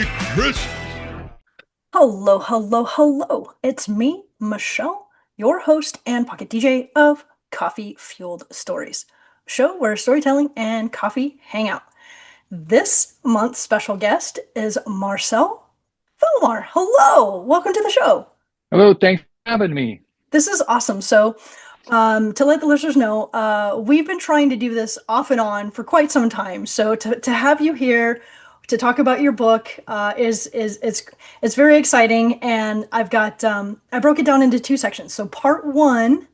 Merry Christmas! Hello, hello, hello. It's me, Michelle, your host and pocket DJ of Coffee Fueled Stories, a show where storytelling and coffee hang out. This month's special guest is Marcel Feldmar. Hello, welcome to the show. Hello, thanks for having me. This is awesome. To let the listeners know, we've been trying to do this off and on for quite some time. So to have you here to talk about your book is it's very exciting. And I broke it down into two sections. So part one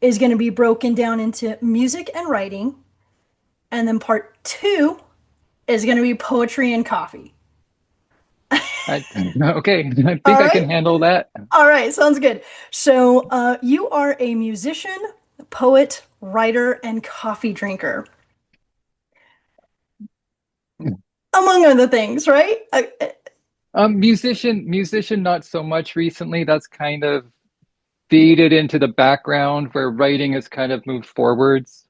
is going to be broken down into music and writing, and then part two is going to be poetry and coffee. Okay, I All think I right. can handle that. All right, sounds good. So, you are a musician, poet, writer, and coffee drinker, among other things, right? Musician, not so much recently. That's kind of faded into the background where writing has kind of moved forwards.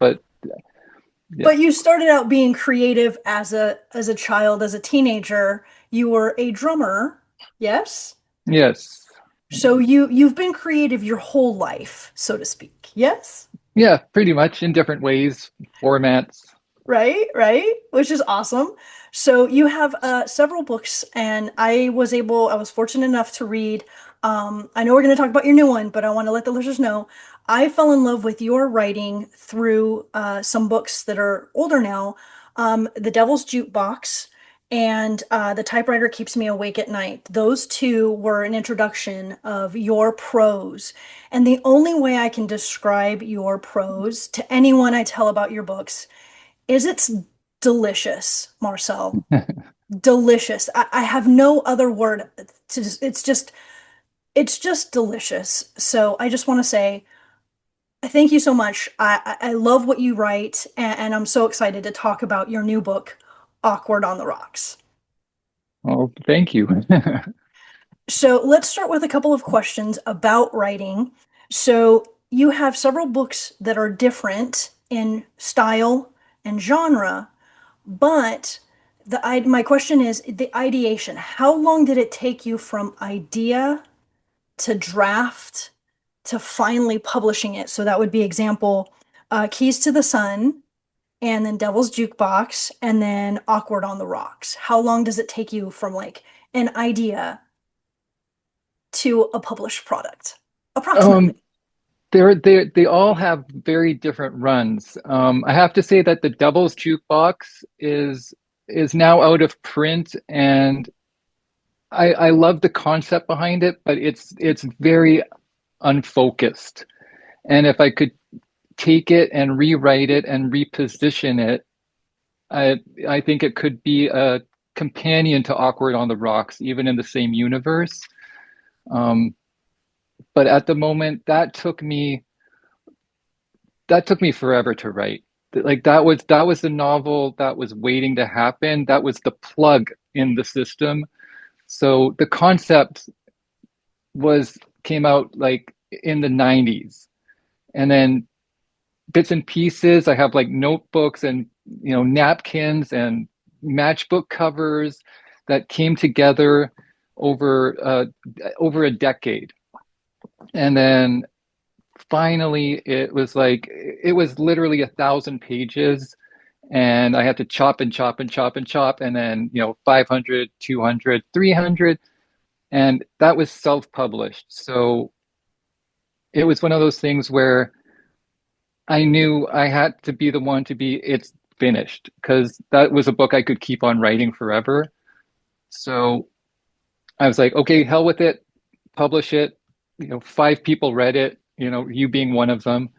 But yeah, But you started out being creative as a child, as a teenager. You were a drummer, yes? yes, So you've been creative your whole life, so to speak. Yes? yeah, pretty much in different ways, formats. Right, right, which is awesome. So you have several books, and I was fortunate enough to read. I know we're going to talk about your new one, but I want to let the listeners know I fell in love with your writing through some books that are older now. The Devil's Jukebox and The Typewriter Keeps Me Awake at Night. Those two were an introduction of your prose. And the only way I can describe your prose to anyone I tell about your books is it's delicious, Marcel. Delicious. I have no other word it's just delicious. So I just want to say thank you so much. I love what you write, and I'm so excited to talk about your new book, Awkward on the Rocks. Oh, thank you. So let's start with a couple of questions about writing. So you have several books that are different in style and genre. But my question is the ideation. How long did it take you from idea to draft to finally publishing it? So that would be example, Keys to the Sun, and then Devil's Jukebox, and then Awkward on the Rocks. How long does it take you from like an idea to a published product? Um, Approximately. they all have very different runs. I have to say that the Devil's Jukebox is now out of print, and I love the concept behind it, but it's very unfocused. And if I could take it and rewrite it and reposition it, I think it could be a companion to Awkward on the Rocks, even in the same universe. Um, but at the moment, that took me forever to write. Like that was the novel that was waiting to happen. That was the plug in the system. So the concept was came out like in the 90s. And then bits and pieces. I have like notebooks and napkins and matchbook covers that came together over over a decade. And then finally, it was literally 1,000 pages, and I had to chop and chop and chop and chop, and then 500, 200, 300, and that was self-published. So it was one of those things where I knew I had to be the one to be it's finished because that was a book I could keep on writing forever. So I was like, okay, hell with it, publish it. Five people read it, you being one of them.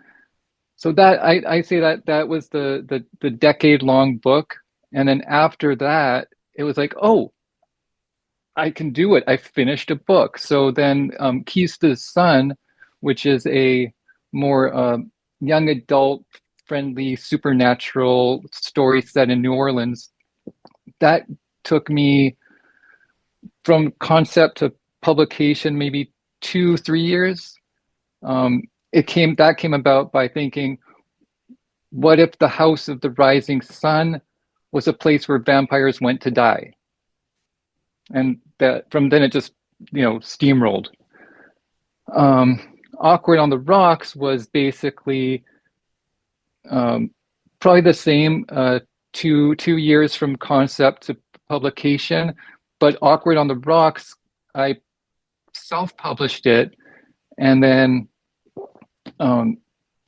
So that I say that was the decade long book. And then after that, it was like, oh, I can do it. I finished a book. So then Keys to the Sun, which is a more young adult friendly supernatural story set in New Orleans, that took me from concept to publication maybe 2, 3 years. That came about by thinking, what if the House of the Rising Sun was a place where vampires went to die? and that from then it just steamrolled. Um, Awkward on the Rocks was basically um, probably the same, 2 years from concept to publication, but Awkward on the Rocks, I self-published it, and then um,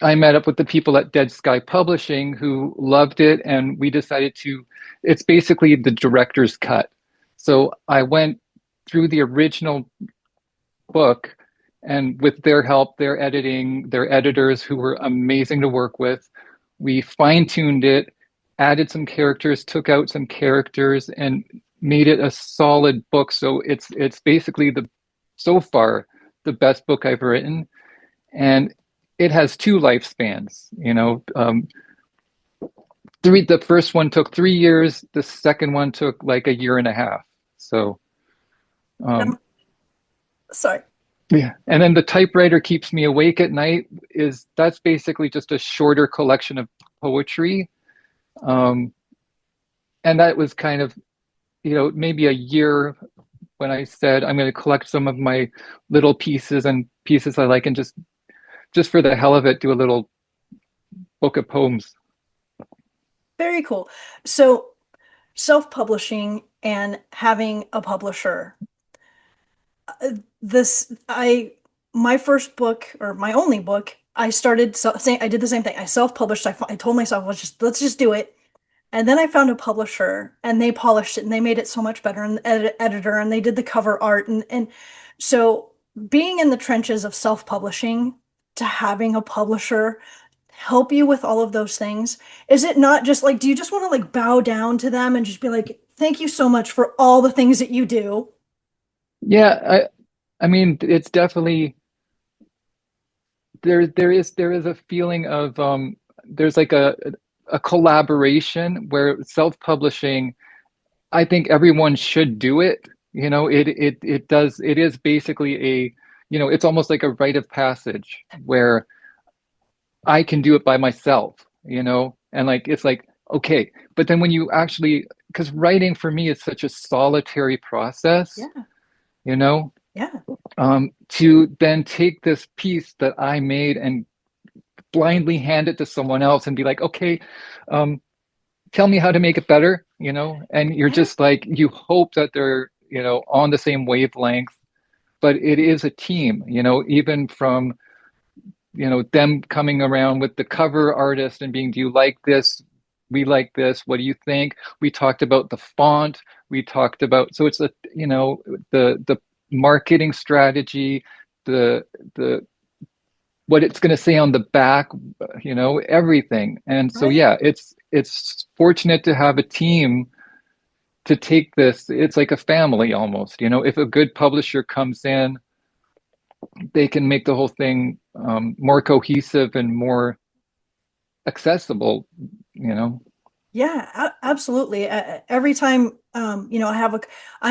I met up with the people at Dead Sky Publishing who loved it, and we decided to. It's basically the director's cut. So I went through the original book, and with their help, their editing, their editors who were amazing to work with, we fine-tuned it, added some characters, took out some characters, and made it a solid book. So it's basically the so far the best book I've written, and it has two lifespans. The first one took 3 years, the second one took like a year and a half. So um, Um, sorry. yeah, and then the typewriter keeps me awake at night. That's basically just a shorter collection of poetry, um, and that was kind of maybe a year when I said I'm going to collect some of my little pieces and pieces I like, and just for the hell of it, do a little book of poems. Very cool. So self-publishing and having a publisher. This I My first book or my only book, I started saying I did the same thing. I self-published. I told myself let's just do it. And then I found a publisher and they polished it and they made it so much better and the editor and they did the cover art and so being in the trenches of self-publishing to having a publisher help you with all of those things, is it not just like do you just want to like bow down to them and just be like, thank you so much for all the things that you do? Yeah, I mean, it's definitely there is a feeling of there's like a collaboration where self-publishing, I think everyone should do it. It is basically it's almost like a rite of passage where I can do it by myself, and like it's like okay, but then when you actually, because writing for me is such a solitary process, Yeah, you know, yeah, to then take this piece that I made and blindly hand it to someone else and be like, okay, um, tell me how to make it better, and you're yeah, just like, you hope that they're, on the same wavelength, but it is a team, even from, them coming around with the cover artist and being, do you like this? We like this. What do you think? We talked about the font. We talked about, so it's the marketing strategy, the the what it's going to say on the back, everything. And so right. yeah, it's fortunate to have a team to take this. It's like a family almost. If a good publisher comes in, they can make the whole thing more cohesive and more accessible. You know. Yeah, absolutely. Every time, I'm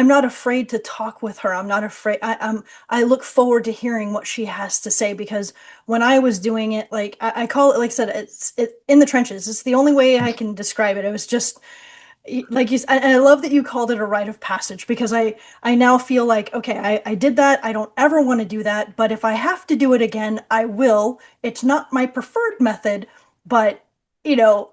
not afraid to talk with her. I'm not afraid. I look forward to hearing what she has to say because when I was doing it, like I call it, like I said, it's in the trenches. It's the only way I can describe it. It was just like and I love that you called it a rite of passage because I now feel like, okay, I did that. I don't ever want to do that, but if I have to do it again, I will. It's not my preferred method, but you know,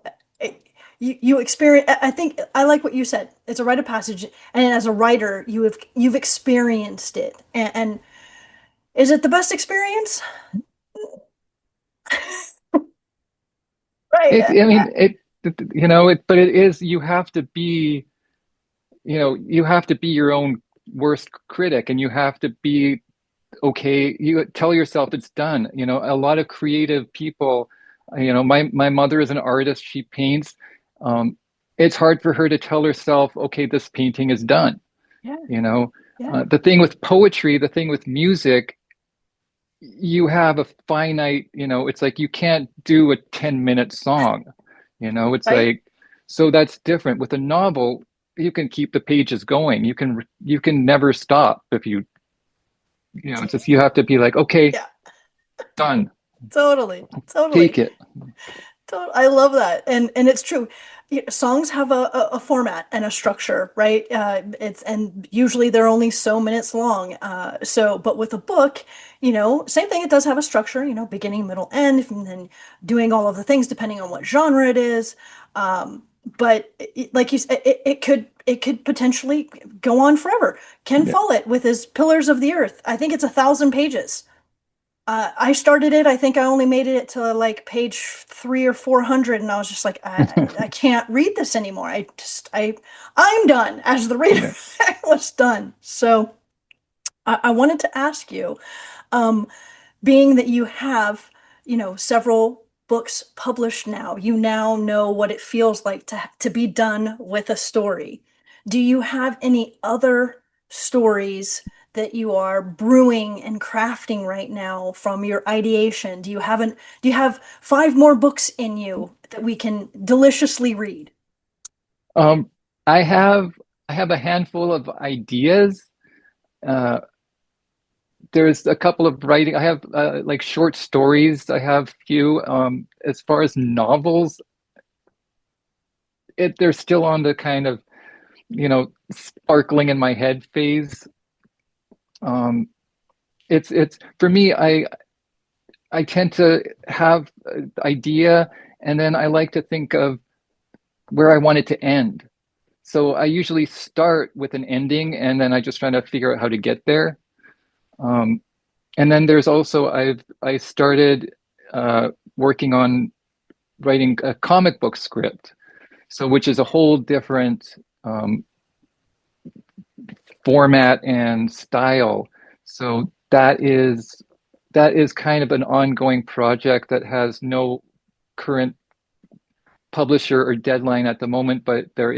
you experience. I think I like what you said. It's a rite of passage, and as a writer, you've experienced it. And is it the best experience? Right. I mean, but it is. You have to be your own worst critic, and you have to be okay. You tell yourself it's done. A lot of creative people, my mother is an artist. She paints. Um, it's hard for her to tell herself, okay, this painting is done. Yeah. You know, Yeah. the thing with poetry, the thing with music, you have a finite. It's like you can't do a 10-minute song. It's Right. like, so that's different with a novel. You can keep the pages going. You can never stop if it's just you have to be like, okay, Yeah. done, Totally. Totally. take it. I love that. And it's true. songs have a format and a structure, right? It's and usually they're only so minutes long. But with a book, same thing. It does have a structure, beginning, middle, end, and then doing all of the things depending on what genre it is. But like you said, it could potentially go on forever. Ken Yeah. Follett with his Pillars of the Earth. I think it's 1,000 pages. I started it. I think I only made it to like page 300 or 400, and I was just like, I can't read this anymore. I'm done. As the reader, Yeah. I was done. So I wanted to ask you, um, being that you have, several books published now, you now know what it feels like to be done with a story. Do you have any other stories that you are brewing and crafting right now from your ideation? Do you have five more books in you that we can deliciously read? Um, I have I have a handful of ideas. Uh, there's a couple of writing. I have like short stories. I have few. As far as novels, they're still on the kind of sparkling in my head phase. Um, it's for me. I tend to have an idea, and then I like to think of where I want it to end. So I usually start with an ending, and then I just try to figure out how to get there. Um, and then there's also I started working on writing a comic book script, so which is a whole different format and style. So that is kind of an ongoing project that has no current publisher or deadline at the moment, but there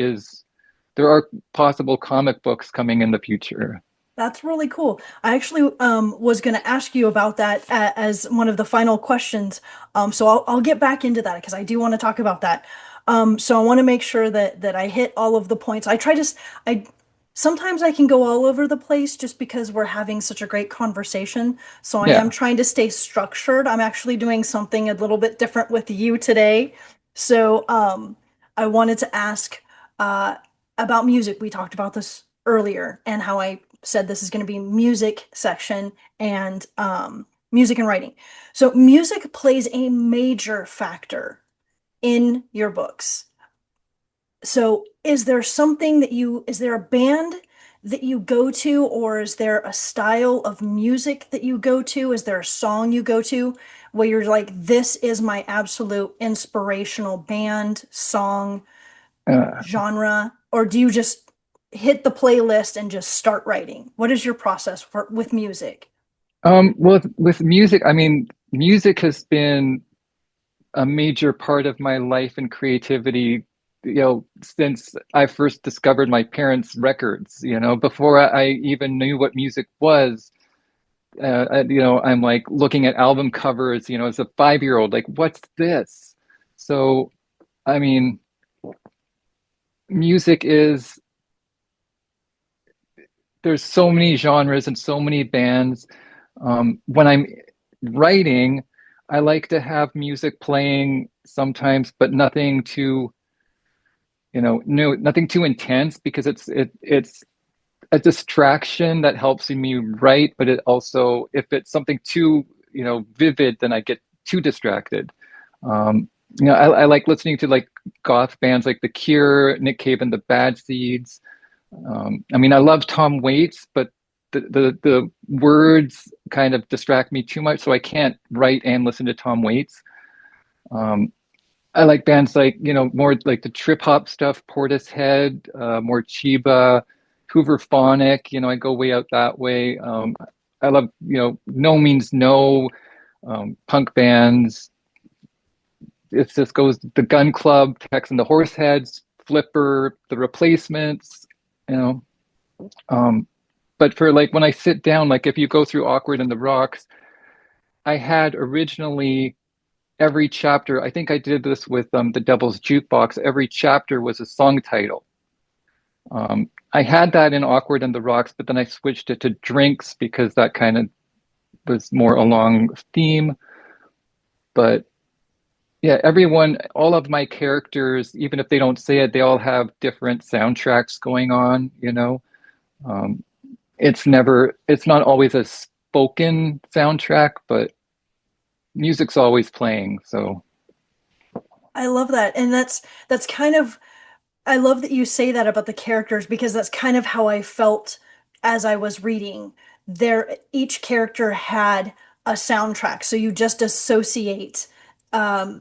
are possible comic books coming in the future. That's really cool. I actually was going to ask you about that as one of the final questions. So I'll get back into that because I do want to talk about that. So I want to make sure that I hit all of the points. I sometimes I can go all over the place just because we're having such a great conversation. So I am Yeah. trying to stay structured. I'm actually doing something a little bit different with you today. So I wanted to ask uh, about music. We talked about this earlier and how I said this is going to be music section and music and writing. So music plays a major factor in your books. So is there a band that you go to, or is there a style of music that you go to? Is there a song you go to where you're like, this is my absolute inspirational band, song, Uh, genre, or do you just hit the playlist and just start writing? What is your process with music? well, with music, I mean, music has been a major part of my life and creativity, since I first discovered my parents' records, before I even knew what music was. I'm like looking at album covers, as a 5-year-old, like, what's this? So, I mean, music is, there's so many genres and so many bands. When I'm writing, I like to have music playing sometimes, but nothing too, no, nothing too intense because it's a distraction that helps me write, but it also, if it's something too, vivid, then I get too distracted. Um, I like listening to like goth bands like The Cure, Nick Cave and the Bad Seeds. I mean, I love Tom Waits, but the words kind of distract me too much, so I can't write and listen to Tom Waits. Um, I like bands like, more like the trip hop stuff, Portishead, more Chiba, Hoover Phonic, I go way out that way. I love, No Means No, punk bands. It just goes the Gun Club, Tex and the Horseheads, Flipper, the Replacements, you know. Um, but for like when I sit down, like if you go through Awkward and the Rocks, I had originally every chapter, I think I did this with the Devil's Jukebox, every chapter was a song title. I had that in Awkward and the Rocks, but then I switched it to Drinks because that kind of was more along theme. But yeah, everyone, all of my characters, even if they don't say it, they all have different soundtracks going on, you know. Um, it's not always a spoken soundtrack, but music's always playing. So, I love that. And that's kind of I love that you say that about the characters because that's kind of how I felt as I was reading. Each character had a soundtrack, so you just associate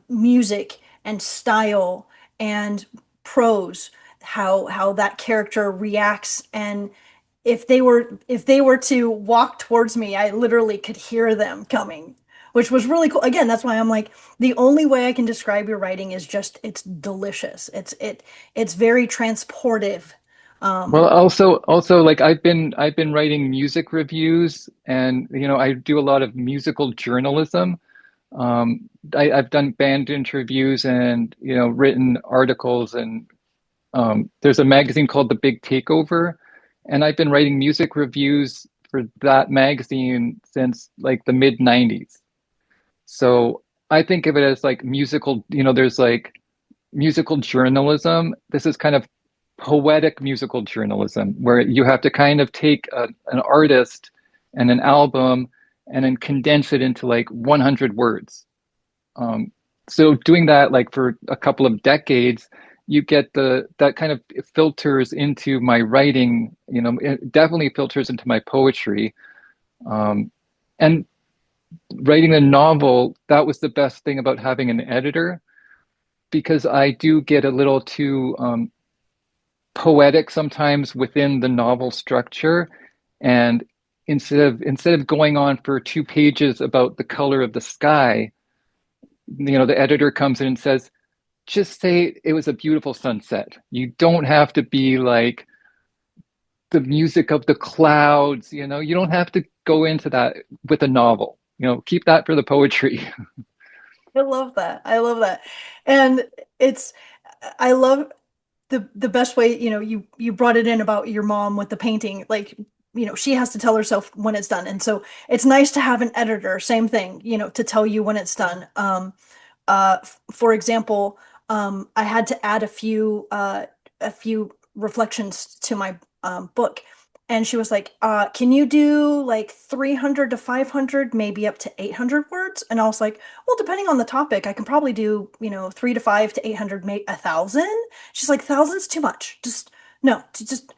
music and style and prose, how that character reacts, and if they were to walk towards me, I literally could hear them coming, which was really cool. Again, that's why I'm like, the only way I can describe your writing is just it's delicious. It's very transportive. well, Um, also like I've been writing music reviews, and you know, I do a lot of musical journalism. I've done band interviews and you know written articles, and there's a magazine called The Big Takeover, and I've been writing music reviews for that magazine since like the mid 90s. So I think of it as like musical, you know, there's like musical journalism. This is kind of poetic musical journalism where you have to kind of take an artist and an album and then condense it into like 100 words. Um, so doing that like for a couple of decades, you get the that kind of filters into my writing, you know, it definitely filters into my poetry. And writing a novel, that was the best thing about having an editor because I do get a little too poetic sometimes within the novel structure. And instead of going on for 2 pages about the color of the sky, you know, the editor comes in and says, just say it was a beautiful sunset. You don't have to be like the music of the clouds, you know, you don't have to go into that with a novel. You know, keep that for the poetry. I love that. I love that. And it's I love the best way, you brought it in about your mom with the painting, like, she has to tell herself when it's done. And so it's nice to have an editor, same thing, to tell you when it's done. For example, I had to add a few reflections to my book, and she was like, "Can you do like 300 to 500, maybe up to 800 words?" And I was like, "Well, depending on the topic, I can probably do 3 to 5 to 800, maybe 1,000." She's like, "1,000's too much. Just no, just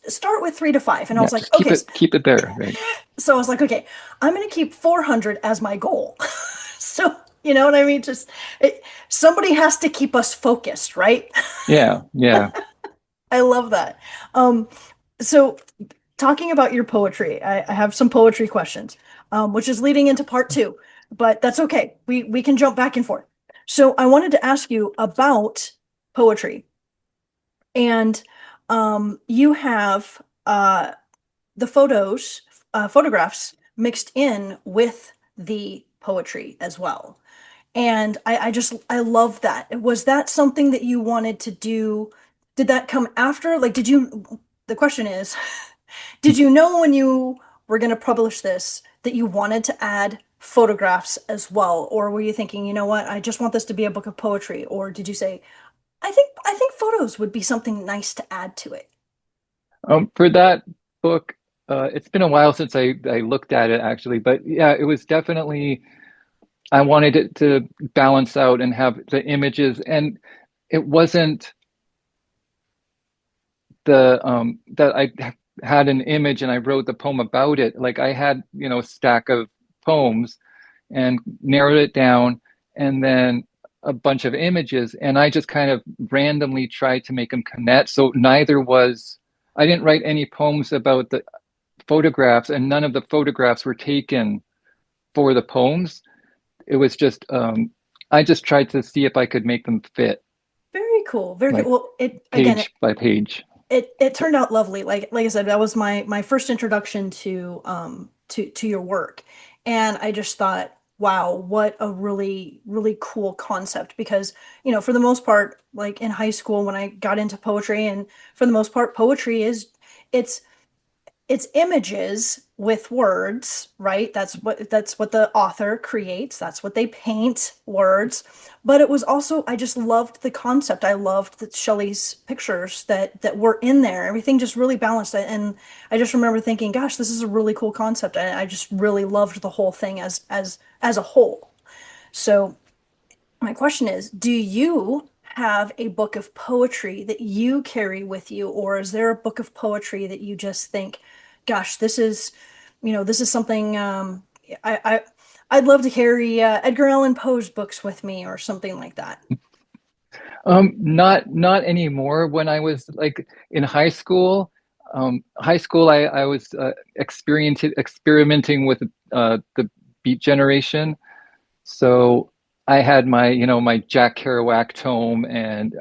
start with 3 to 5." And I Yeah, was like, just "Okay." keep it there, right? So I was like, "Okay, I'm gonna keep 400 as my goal." So, you know what I mean? Somebody has to keep us focused, right? Yeah, yeah. I love that. Um, so talking about your poetry, I have some poetry questions, which is leading into part two, but that's okay. We can jump back and forth. So I wanted to ask you about poetry, and you have the photographs mixed in with the poetry as well. And I love that. Was that something that you wanted to do? Did that come after? Like, the question is, did you know when you were going to publish this that you wanted to add photographs as well? Or were you thinking, you know what, I just want this to be a book of poetry? Or did you say, I think photos would be something nice to add to it? For that book, it's been a while since I looked at it actually, but yeah, it was definitely I wanted it to balance out and have the images, and it wasn't the that I had an image and I wrote the poem about it. Like I had, you know, a stack of poems and narrowed it down, and then a bunch of images, and I just kind of randomly tried to make them connect. So neither was I didn't write any poems about the photographs, and none of the photographs were taken for the poems. It was just I just tried to see if I could make them fit, Very cool. Very cool. like Well, it again, page by page. it turned out lovely. Like I said, that was my first introduction to your work. And I just thought, wow, what a really cool concept, because, for the most part, like in high school when I got into poetry, and for the most part, poetry is it's it's images with words, right? That's what the author creates. That's what they paint, words. But it was also I just loved the concept. I loved that Shelley's pictures that were in there. Everything just really balanced it. And I just remember thinking, gosh, this is a really cool concept. And I just really loved the whole thing as a whole. So my question is, do you have a book of poetry that you carry with you, or is there a book of poetry that you just think, gosh, this is something I'd love to carry Edgar Allan Poe's books with me or something like that. Not anymore. When I was like in high school, I was experimenting with the Beat Generation. So I had my Jack Kerouac tome, and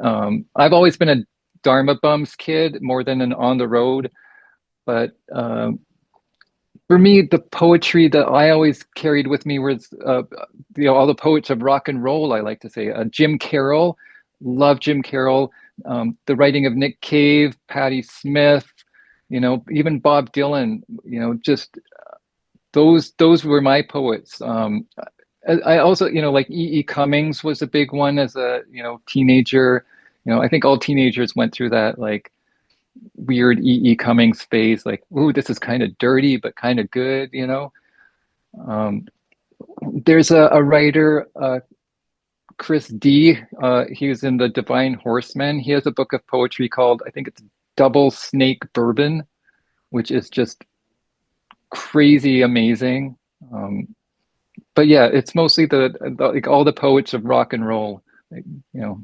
I've always been a Dharma Bums kid more than an on the road. But for me, the poetry that I always carried with me was, all the poets of rock and roll. I like to say, Jim Carroll, love Jim Carroll, the writing of Nick Cave, Patti Smith, even Bob Dylan. Just those were my poets. I also, like E. E. Cummings was a big one as a, teenager. I think all teenagers went through that, like weird E. E. Cummings phase, like, ooh, this is kind of dirty, but kind of good. Um, there's a writer, Chris D. He was in the Divine Horsemen. He has a book of poetry called, I think it's Double Snake Bourbon, which is just crazy amazing. But yeah, it's mostly like all the poets of rock and roll. Like, you know,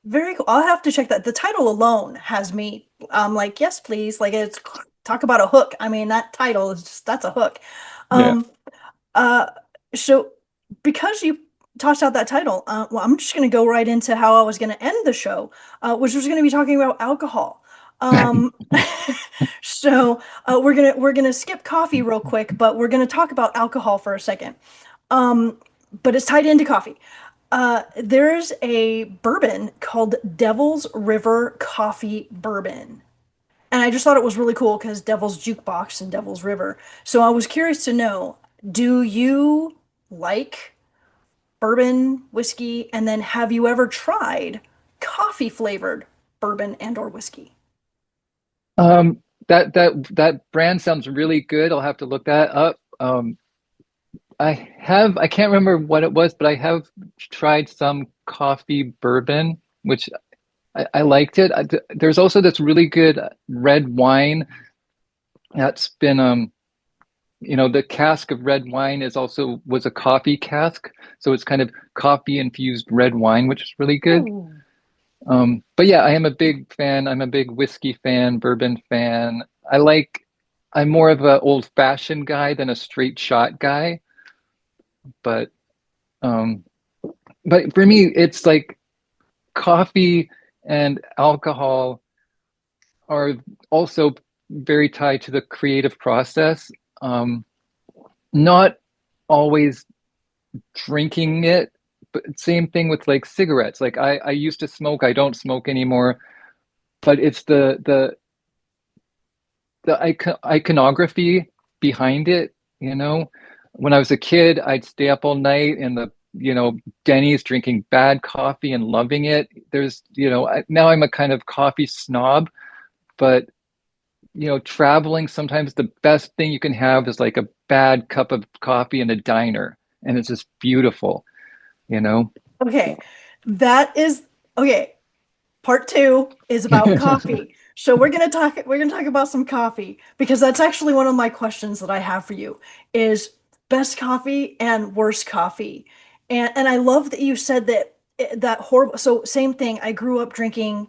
Very cool. I'll have to check that. The title alone has me like, yes, please. Like it's talk about a hook. I mean, that title is just that's a hook. yeah. Um uh so because you tossed out that title, well, I'm just gonna go right into how I was gonna end the show, which was gonna be talking about alcohol. Um we're gonna skip coffee real quick, but we're gonna talk about alcohol for a second. Um, but it's tied into coffee. There's a bourbon called Devil's River Coffee Bourbon. And I just thought it was really cool because Devil's Jukebox and Devil's River. So I was curious to know, do you like bourbon, whiskey, and then have you ever tried coffee flavored bourbon and or whiskey? That brand sounds really good. I'll have to look that up. I can't remember what it was, but I have tried some coffee bourbon, which I liked it. There's also this really good red wine that's been, the cask of red wine was a coffee cask. So it's kind of coffee infused red wine, which is really good. Ooh. But yeah, I am a big fan. I'm a big whiskey fan, bourbon fan. I'm more of an old fashioned guy than a straight shot guy. But, um, but for me, it's like coffee and alcohol are also very tied to the creative process. Um, Not always drinking it, but same thing with like cigarettes. Like I used to smoke, I don't smoke anymore, but it's the iconography behind it, you know. When I was a kid, I'd stay up all night in the, Denny's drinking bad coffee and loving it. Now I'm a kind of coffee snob, but traveling, sometimes the best thing you can have is like a bad cup of coffee in a diner, and it's just beautiful, you know? Okay. That is okay. Part two is about coffee. So we're gonna talk about some coffee because that's actually one of my questions that I have for you is best coffee and worst coffee. And I love that you said that horrible so same thing. I grew up drinking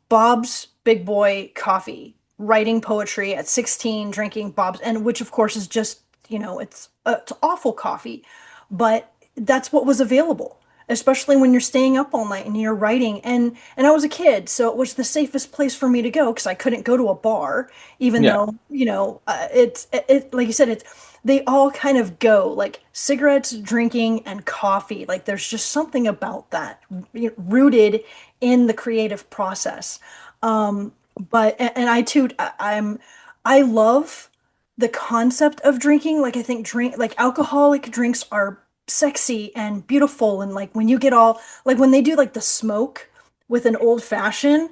Bob's Big Boy coffee, writing poetry at 16, drinking Bob's, and which of course is just, it's awful coffee, but that's what was available, especially when you're staying up all night and you're writing. And I was a kid, so it was the safest place for me to go because I couldn't go to a bar, even Yeah. though, like you said, it's they all kind of go like cigarettes, drinking, and coffee. Like there's just something about that rooted in the creative process. But and I too I love the concept of drinking. Like I think like alcoholic drinks are sexy and beautiful, and like when you get all like when they do like the smoke with an old fashioned,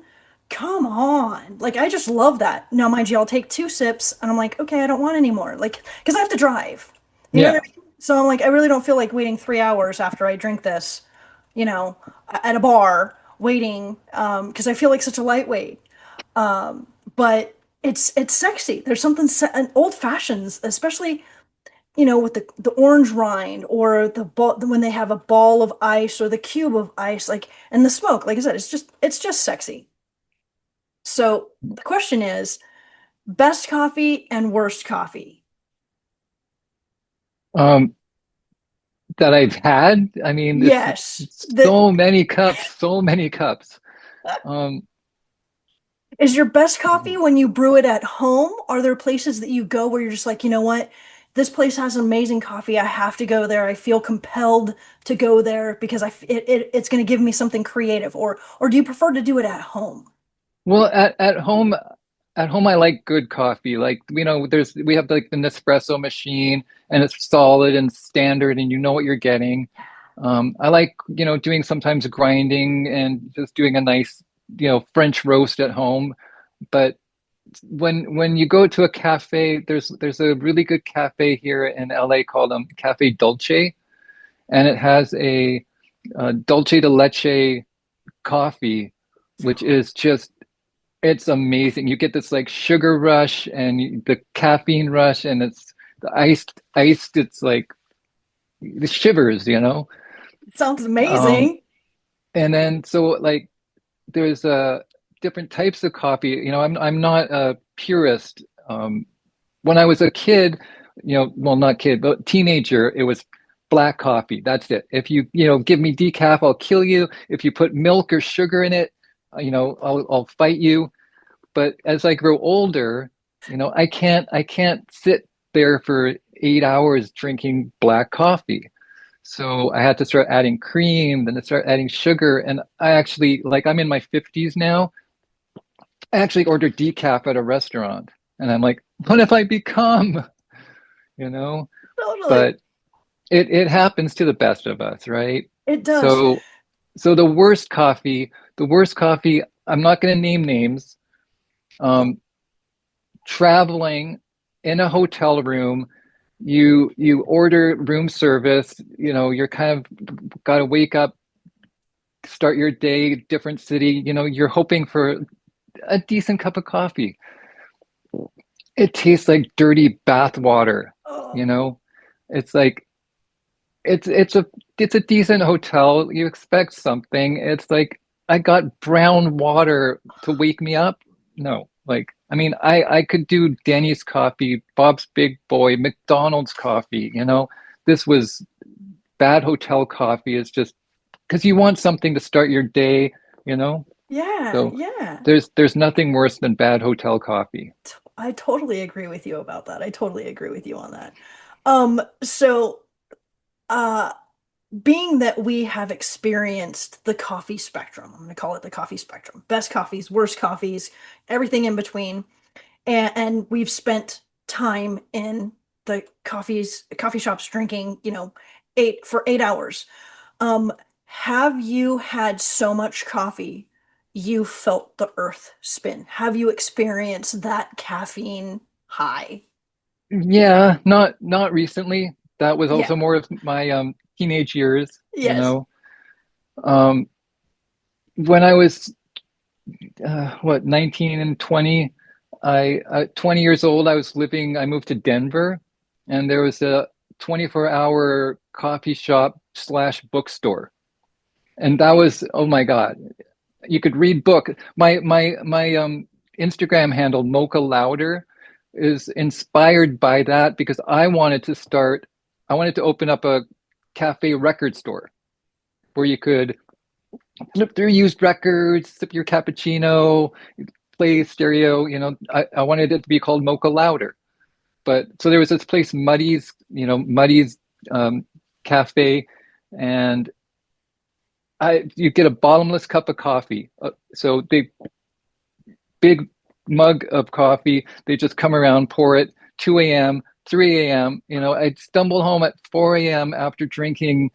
come on. Like I just love that. Now, mind you, I'll take two sips and I'm like, okay, I don't want any more. Like, because I have to drive. You know what Yeah. I mean? So I'm like, I really don't feel like waiting 3 hours after I drink this, you know, at a bar waiting, because I feel like such a lightweight. But it's sexy. There's something and old fashions, especially with the orange rind or the ball when they have a ball of ice or the cube of ice, like and the smoke. Like I said, it's just sexy. So the question is, best coffee and worst coffee. Um, that I've had. I mean, Yes. it's so many cups, so many cups. Um, Is your best coffee when you brew it at home? Are there places that you go where you're just like, you know what? This place has amazing coffee. I have to go there. I feel compelled to go there because it's going to give me something creative. Or do you prefer to do it at home? well, at home I like good coffee. Like, we have like the Nespresso machine and it's solid and standard and you know what you're getting. I like, doing sometimes grinding and just doing a nice, French roast at home. But when you go to a cafe, there's a really good cafe here in LA called Cafe Dolce, and it has a dulce de leche coffee, which is just it's amazing. You get this like sugar rush and the caffeine rush, and it's the iced. It's like the shivers. It sounds Um, amazing. and then so like there's different types of coffee. I'm not a purist. When I was a kid, well, not kid, but teenager, it was black coffee. That's it. If you give me decaf, I'll kill you. If you put milk or sugar in it, I'll fight you. But as I grow older, I can't sit there for 8 hours drinking black coffee. So I had to start adding cream, then I start adding sugar. And I actually, like, I'm in my 50s now. I actually ordered decaf at a restaurant. And I'm like, what have I become? You know? Totally. But it happens to the best of us, right? It does. So so the worst coffee, I'm not going to name names. Um, Traveling in a hotel room, you order room service, you're kind of got to wake up, start your day, different city, you're hoping for a decent cup of coffee. It tastes like dirty bath water, you Oh, know? It's like it's a decent hotel. You expect something. It's like I got brown water to wake me up. No, like I mean, I could do Denny's coffee, Bob's Big Boy, McDonald's coffee. This was bad hotel coffee. It's just because you want something to start your day. You know, yeah, so yeah. there's nothing worse than bad hotel coffee. I totally agree with you about that. I totally agree with you on that. So uh being that we have experienced the coffee spectrum, I'm going to call it the coffee spectrum, best coffees, worst coffees, everything in between, and we've spent time in the coffee shops drinking, 8 hours. Um, have you had so much coffee you felt the earth spin? Have you experienced that caffeine high? Yeah, not recently. That was Yeah. also more of my teenage years. Yes. Um, when I was what 19 and 20, I 20 years old, I moved to Denver, and there was a 24-hour coffee shop slash bookstore, and that was, oh my God, you could read book. My Instagram handle Mocha Louder is inspired by that because I wanted to open up a cafe record store where you could flip through used records, sip your cappuccino, play stereo. I wanted it to be called Mocha Louder. But so there was this place, Muddy's Cafe, and you get a bottomless cup of coffee. So big mug of coffee. They just come around, pour it, 2 a.m., 3 a.m. I'd stumble home at 4 a.m. after drinking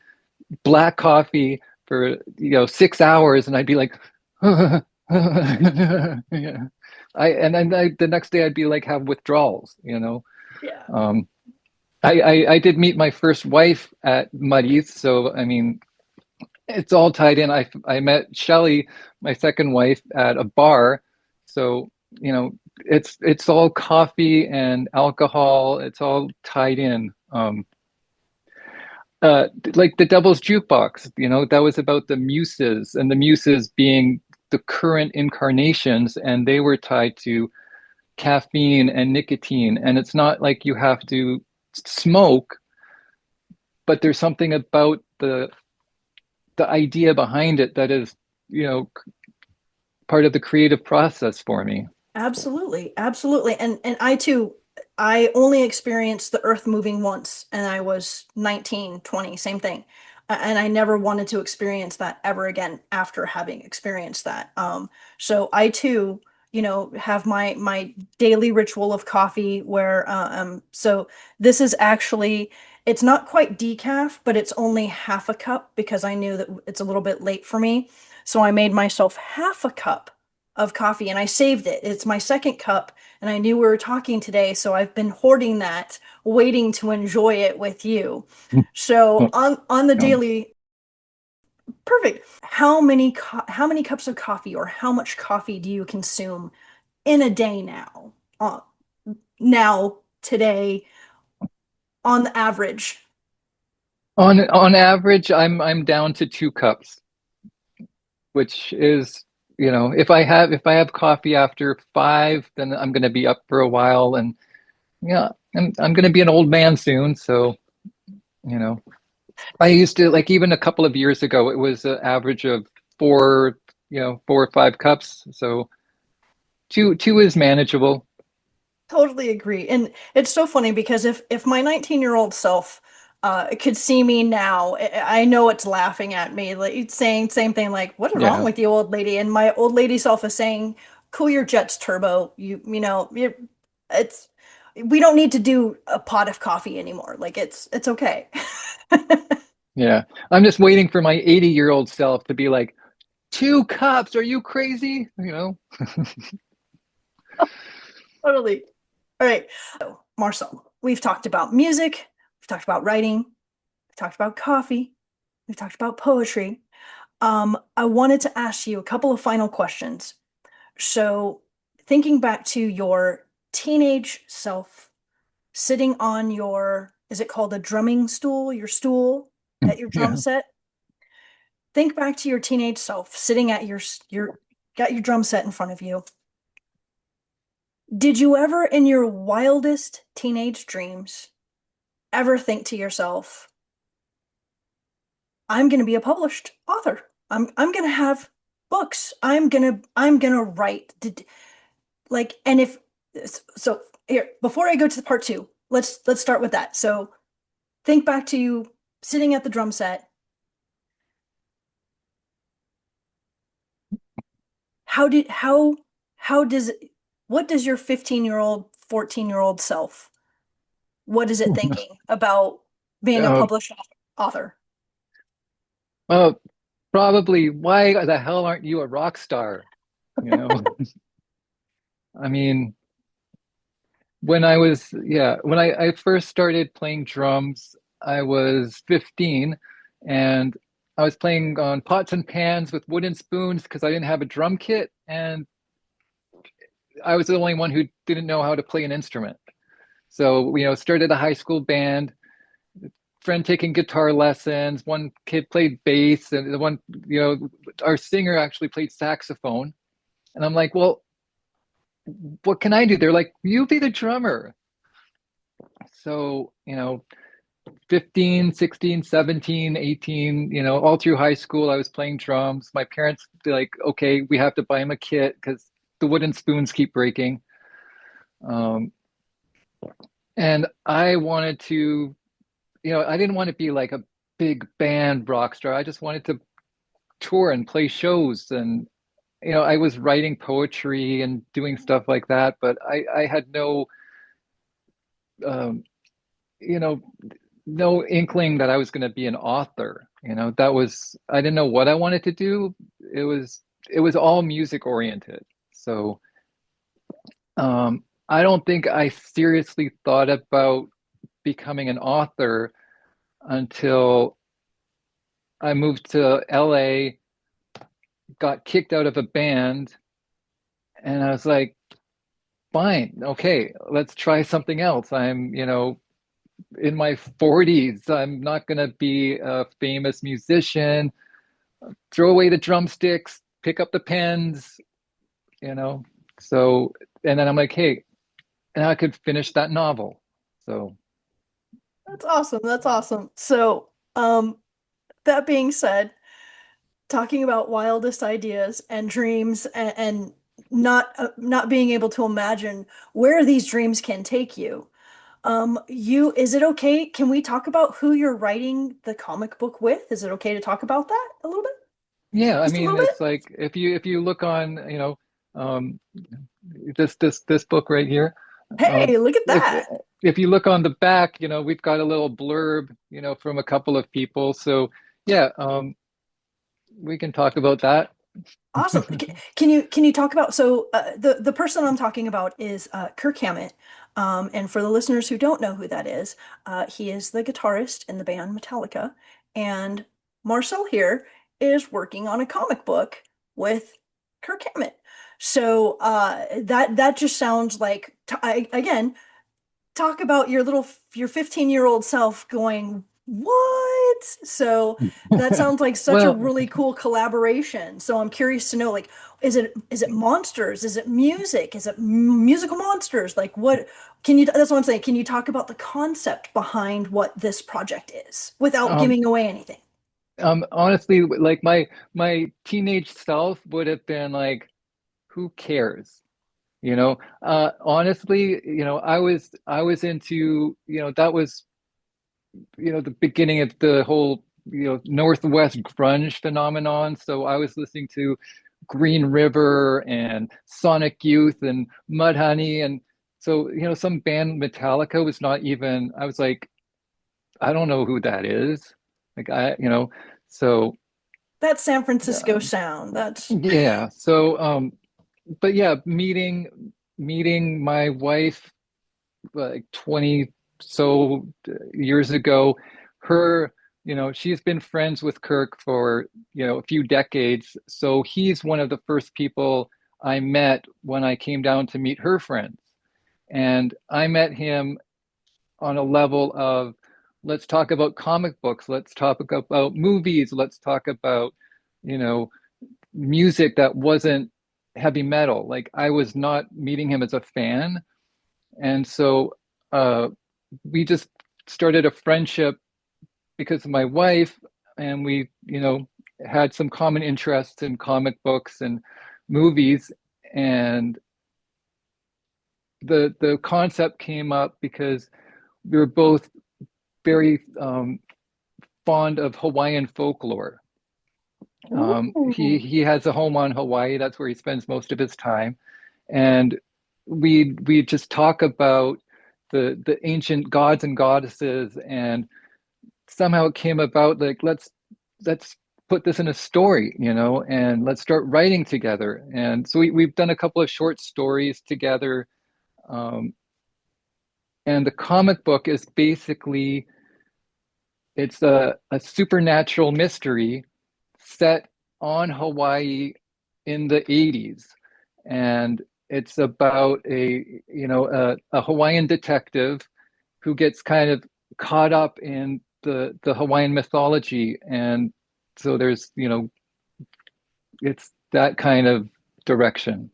black coffee for 6 hours, and I'd be like, yeah. And then the next day I'd be like have withdrawals. Yeah. Um, I did meet my first wife at Muddy's, so I mean it's all tied in. I met Shelly, my second wife, at a bar, so it's all coffee and alcohol. It's all tied in. Like the Devil's Jukebox, that was about the muses, and the muses being the current incarnations, and they were tied to caffeine and nicotine. And it's not like you have to smoke, but there's something about the idea behind it that is, you know, part of the creative process for me. Absolutely, absolutely. And I too, I only experienced the earth moving once and I was 19, 20, same thing. And I never wanted to experience that ever again after having experienced that. So I too, have my daily ritual of coffee where so this is actually it's not quite decaf, but it's only half a cup because I knew that it's a little bit late for me. So I made myself half a cup of coffee and I saved it. It's my second cup and I knew we were talking today, so I've been hoarding that, waiting to enjoy it with you. So on the Um, daily, perfect. How many cups of coffee or how much coffee do you consume in a day now? Now, today, on the average. on average, I'm down to 2 cups, which is, if I have coffee after 5, then I'm going to be up for a while, and yeah, I'm going to be an old man soon, so you know. I used to, like, even a couple of years ago, it was an average of 4 or 5 cups. So two is manageable. Totally agree. And it's so funny because if my 19-year-old self could see me now, I know it's laughing at me, like it's saying same thing like, "What is wrong Yeah, with you, old lady?" And my old lady self is saying, "Cool your jets, Turbo. It's we don't need to do a pot of coffee anymore. Like it's okay." yeah. I'm just waiting for my 80-year-old self to be like, 2 cups? Are you crazy? Totally. All right. So, Marcel, we've talked about music, we've talked about writing, we've talked about coffee, we've talked about poetry. I wanted to ask you a couple of final questions. So, thinking back to your teenage self sitting on is it called a drumming stool, your stool at your drum Yeah. set? Think back to your teenage self sitting at got your drum set in front of you. Did you ever, in your wildest teenage dreams, ever think to yourself, I'm going to be a published author. I'm going to have books. I'm going to write. And if so here, before I go to the part 2, let's start with that. So, think back to you sitting at the drum set. How did how does what does your 15-year-old, 14-year-old self, what is it thinking about being a Uh, published author? well, probably, why the hell aren't you a rock star? You know, I mean, when I first started playing drums, I was 15, and I was playing on pots and pans with wooden spoons because I didn't have a drum kit, and I was the only one who didn't know how to play an instrument. So, started a high school band, friend taking guitar lessons, one kid played bass, and the one, our singer actually played saxophone. And I'm like, well, what can I do? They're like, you be the drummer. So, 15, 16, 17, 18, all through high school, I was playing drums. My parents be like, okay, we have to buy him a kit because the wooden spoons keep breaking. Um, and I wanted to, I didn't want to be like a big band rock star. I just wanted to tour and play shows. And, I was writing poetry and doing stuff like that, but I had no um, you know, no inkling that I was going to be an author. That was, I didn't know what I wanted to do. It was it was all music oriented. So I don't think I seriously thought about becoming an author until I moved to LA, got kicked out of a band, and I was like, fine, okay, let's try something else. I'm, in my 40s. I'm not going to be a famous musician. Throw away the drumsticks, pick up the pens, you know. So, and then I'm like, hey, and I could finish that novel. So, That's awesome. That's awesome. So, that being said, talking about wildest ideas and dreams and not being able to imagine where these dreams can take you. Is it okay? Can we talk about who you're writing the comic book with? Is it okay to talk about that a little bit? yeah, I Just a mean, little bit? it's like if you look on, um, this book right here, Hey, look at if that. if you look on the back, we've got a little blurb, from a couple of people. So, yeah, we can talk about that. Awesome. Can you talk about the person I'm talking about is Kirk Hammett. And for the listeners who don't know who that is, he is the guitarist in the band Metallica, and Marcel here is working on a comic book with Kirk Hammett. So that just sounds like again, talk about your 15-year-old self going, "What?" So that sounds like such a Well, really cool collaboration. So I'm curious to know, like, is it monsters? Is it music? Is it musical monsters? Like what can you that's what I'm saying. Can you talk about the concept behind what this project is without um, giving away anything? honestly, like my teenage self would have been like, who cares? Honestly, I was into, that was, the beginning of the whole, Northwest grunge phenomenon. So I was listening to Green River and Sonic Youth and Mudhoney, and so, some band Metallica was not even, I was like, I don't know who that is. Like so That's San Francisco um, sound. That's yeah. So but yeah, meeting my wife like 20 so years ago, her, she's been friends with Kirk for, a few decades. So he's one of the first people I met when I came down to meet her friends. And I met him on a level of, let's talk about comic books, let's talk about movies, let's talk about, you know, music that wasn't heavy metal. Like I was not meeting him as a fan. And so uh, we just started a friendship because of my wife, and we, had some common interests in comic books and movies. And the concept came up because we were both very fond of Hawaiian folklore. He Ooh. he has a home on Hawaii. That's where he spends most of his time, and we just talk about the ancient gods and goddesses, and somehow it came about like, let's put this in a story, and let's start writing together. And so we've done a couple of short stories together, um, and the comic book is basically, it's a supernatural mystery set on Hawaii in the 80s. And it's about a Hawaiian detective who gets kind of caught up in the Hawaiian mythology. And so there's, it's that kind of direction.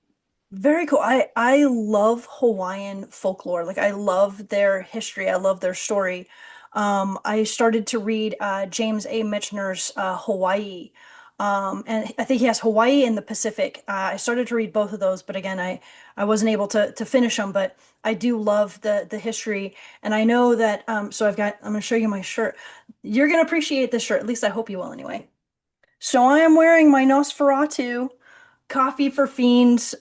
Very cool. I love Hawaiian folklore. Like I love their history. I love their story. I started to read James A. Michener's Hawaii. And I think he has Hawaii and the Pacific. I started to read both of those, but again, I wasn't able to finish them. But I do love the history, and I know that. So I'm going to show you my shirt. You're going to appreciate this shirt. At least I hope you will, anyway. So I am wearing my Nosferatu Coffee for Fiends,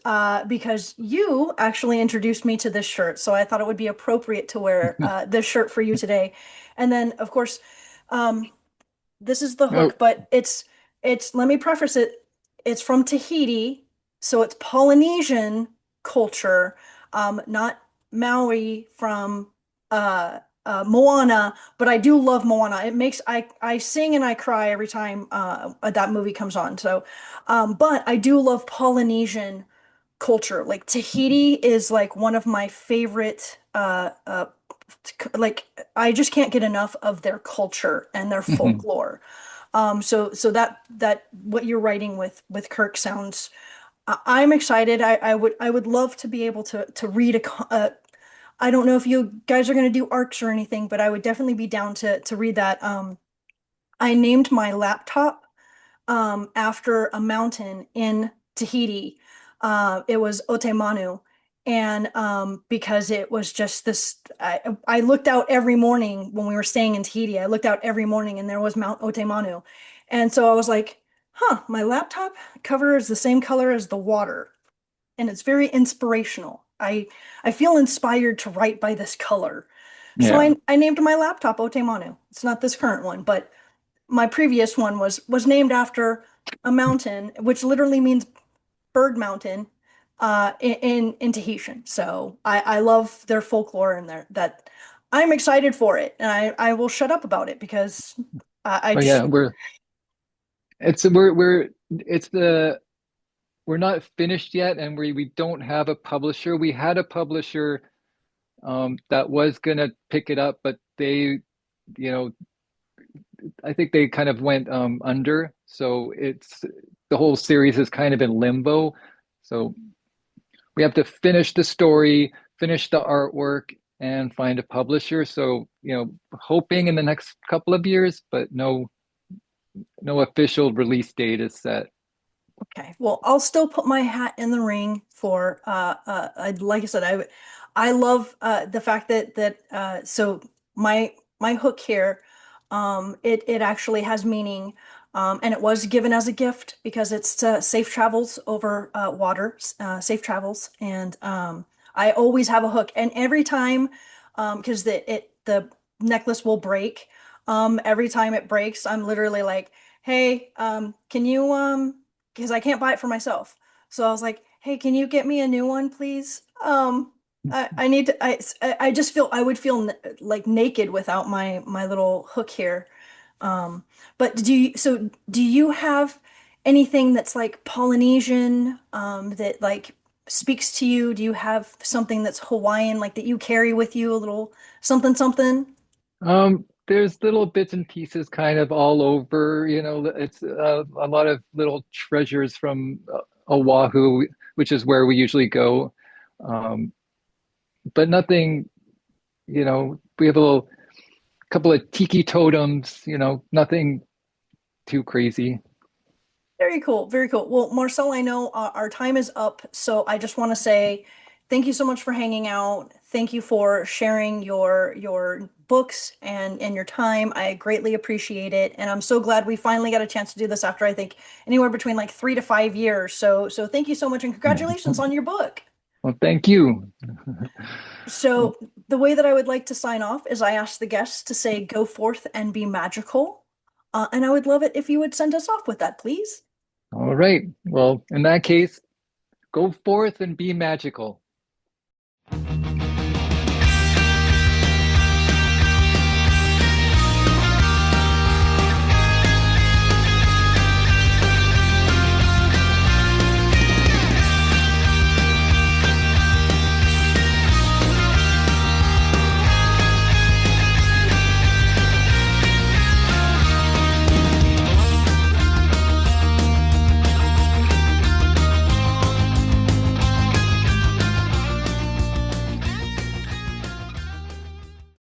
because you actually introduced me to this shirt, so I thought it would be appropriate to wear this shirt for you today. And then, of course, um, this is the Oh, hook, but it's let me preface it. It's from Tahiti, so it's Polynesian culture, not Maui from Moana, but I do love Moana. I sing and I cry every time that movie comes on. So, but I do love Polynesian culture. Like Tahiti is like one of my favorite like I just can't get enough of their culture and their mhm. folklore. So that what you're writing with Kirk sounds. I'm excited. I would love to be able to read I don't know if you guys are going to do arcs or anything, but I would definitely be down to read that. I named my laptop after a mountain in Tahiti. It was Otemanu. And because it was just this, I looked out every morning when we were staying in Tahiti. I looked out every morning and there was Mount Otemanu. And so I was like, huh, my laptop cover is the same color as the water. And it's very inspirational. I feel inspired to write by this color. So Yeah. I named my laptop Otemanu. It's not this current one, but my previous one was named after a mountain, which literally means bird mountain, in Tahitian. So I love their folklore and their that I'm excited for it, and I will shut up about it because I Oh just yeah, we're it's the we're not finished yet, and we don't have a publisher. We had a publisher that was gonna pick it up, but you know, I think they kind of went under. So it's the whole series is kind of in limbo. So we have to finish the story, finish the artwork, and find a publisher. So, hoping in the next couple of years, but no official release date is set. okay. Well, I'll still put my hat in the ring for like I said, I love the fact that so my hook here, it actually has meaning, and it was given as a gift because it's safe travels over water, safe travels, and I always have a hook, and every time, because the necklace will break, every time it breaks, I'm literally like, hey, can you because I can't buy it for myself. So I was like, "Hey, can you get me a new one, please?" I need to. I just feel I would feel like naked without my little hook here. Um, but do you have anything that's like Polynesian that like speaks to you? Do you have something that's Hawaiian like that you carry with you, a little something something? There's little bits and pieces kind of all over, it's a lot of little treasures from Oahu, which is where we usually go. Um, but nothing, we have a couple of tiki totems, nothing too crazy. Very cool. Very cool. Well, Marcel, I know our time is up, so I just want to say thank you so much for hanging out. Thank you for sharing your books and your time. I greatly appreciate it, and I'm so glad we finally got a chance to do this after I think anywhere between like 3 to 5 years. So thank you so much, and congratulations on your book. Well, thank you. So the way that I would like to sign off is I ask the guests to say go forth and be magical. And I would love it if you would send us off with that, please. All right. Well, in that case, go forth and be magical.